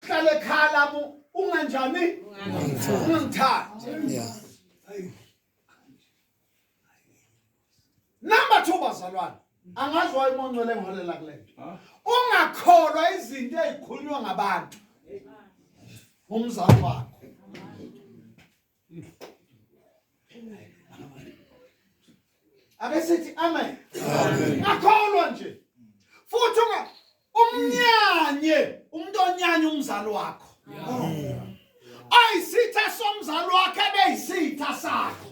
hlale khala unganjani ungangithandi. Yeah. Number 2 bazalwane, angazi waye uMongcwele engiholela kule. Ungakholwa izinto ezikhulunywa ngabantu. Umzali wakho. Ake sithi amen. Akholwa nje. Futhi umnyanye, umuntu onyanya umzali wakho. Ayisitha somzali wakhe ebeyisitha sakho.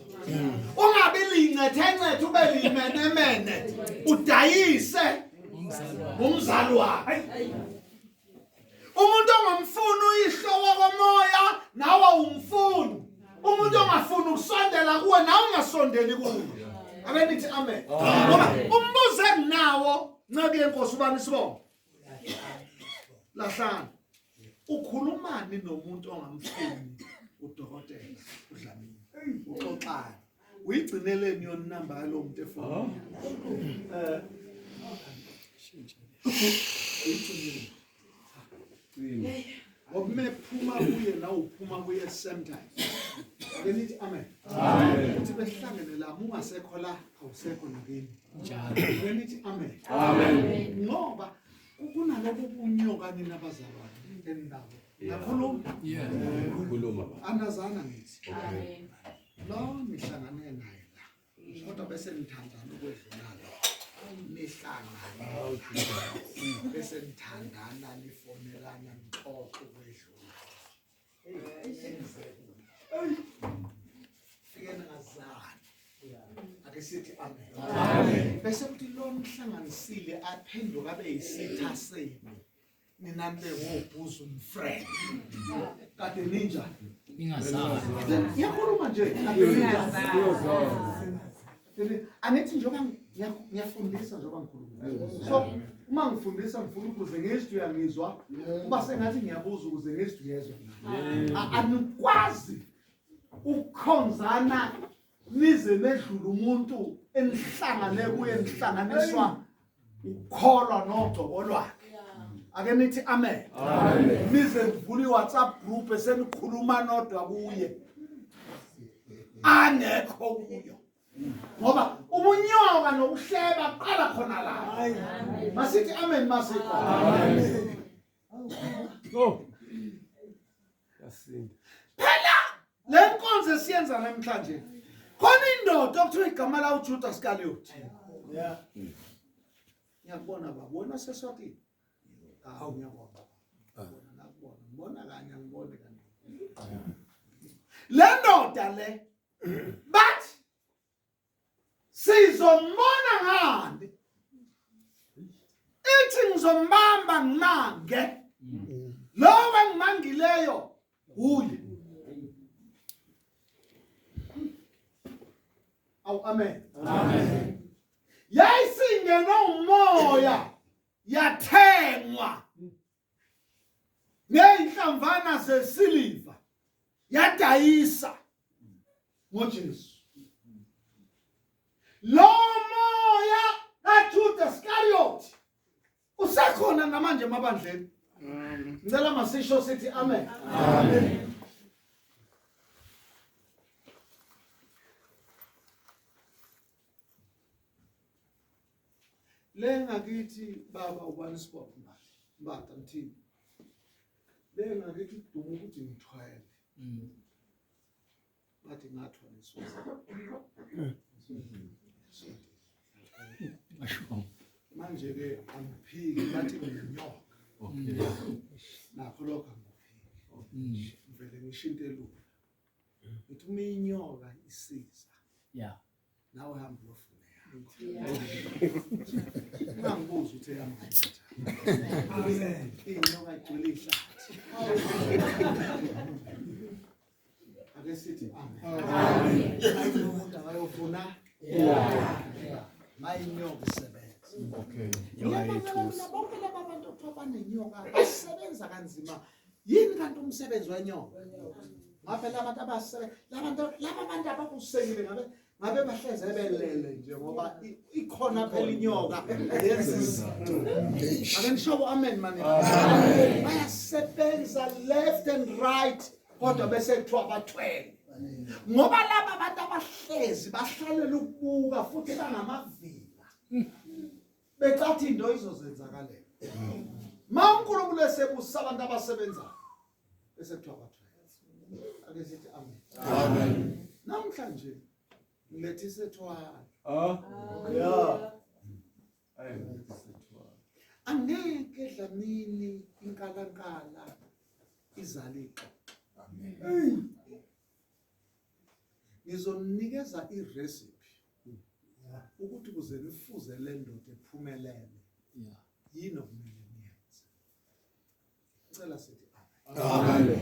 Ungabi lincethe ube limenemene udayise umzali wakho. Umuntu ongamfuni uyihlobo komoya nawe umfuni. Umuntu ongafuni ukusondela kuwe nawe ungasondeli kuwe. Ake nithi amen. Ngoba umbuzo nawo nceke yenkosi ubani sibonga. Lahlana. Ukhulumani nomuntu ongamfuni udokotela uDlamini. Uxoxana. Uyigcineleni yona inamba yalo muntu efuna. Omephuma kuye na uphuma kuye same time. Ake nithi amen. Amen. Uthi behlangene la ungasekho la awusekho nakini. Njalo. Ake nithi amen. Amen. Ngoba kunalabo kunyoka nina abazalwane endawo. Ngakhuluma. Yeah. Ukukhuluma. Andazana ngithi. Amen. Lo nihlangane naye la. Kodwa bese nithandana ukwedlulana. Nihlangane. Bese nithandana nifonelana nixoxe ukwedlula. Fikena ngazana. Ake sithi amen. Amen. Bese kuthi lo nihlanganisile aphenduka abe yisitha senu. Ninambe ngobhuzu umfriend. Kade ninja. Ningazazi. Yakhuluma nje. Anithi njengoba ngiyafundisa njengoba ngikhuluma. So uma ngifundisa ngifuna ukuze ngezwi uyangizwa, kuba sengathi ngiyabuza ukuze ngezwi uyezwa. Anikwazi ukukhonzana nize nedlula umuntu enihlangane kuye nihlanganiswa ukholwa nogcobolwayo. Ake nithi amen. Amen. Nize nivule iWhatsApp group esenikhuluma nodwa kuye. Angekho kuyo. Ngoba umunyoka nokuhleba qala khona la. Masithi amen masiko. Amen. Go. Yasinda. Phela lenkonzo esiyenza namhlanje. Khona indoda okuthiwa igama la uJudas Iscariot. Yeah. Ngiyabona babona seswatini. Hawu ngiyabona. Nakubona. Ngibona kanye angibone kanti. Le ndoda le but sizombona ngani? Ithi ngizombamba ngimange. Lo engimangileyo uye. Aw amen. Amen. Yayisingena umoya yathengwa. Neinhlamvana zesiliva yadayisa ngoJesu. Lo moya kaJudas Iscariot usekhona namanje emabandleni. Ngicela masisho sithi amen. Amen. Lengakithi baba ubani sibopha manje. Mbata mthini. Lengakithi uduma ukuthi ngithwele. Bathi ngathwala isona. Manje ke angiphiki bathi nginyoka. Nakho lokho angiphiki. Vele ngishinte lulo. Uthi uma inyoka isiza. Yeah. Nawe hamba lofuna. Ngibuza uthe amanje. Amen. Inyoka igcwele ihlathi. Ake sithi amen. Umuntu akayofuna. Yeah. Mayinyoka isebenza. Okay. Yona bonke laba bantu okuthoba nenyoka basebenza kanzima. Yini kanti umsebenzi wenyoka? Ngabe labantu abasebenza laba bantu abakusekile ngabe ngabe bahleze belele nje ngoba ikhona phela inyoka yenza izinto. Ake nisho amen manje. Bayasebenza left and right kodwa bese kuthiwa bathwele. Ngoba laba abantu abahlezi bahlalela ukubuka futhi bangamavila. Becathi into izozenzakalela. Mankulunkulu esebusa abantu abasebenzayo bese kuthiwa bathwele. Ake sithi amen. Amen. Namhlanje ngilethise thwala. Yeah. Angeke dlamini inkalankala izalixo. Amen. Ngizonikeza irecipe ukuthi kuze nifuze le ndoda ephumelele. Yini okumele niyenze? Ngicela sithi amen. Amen.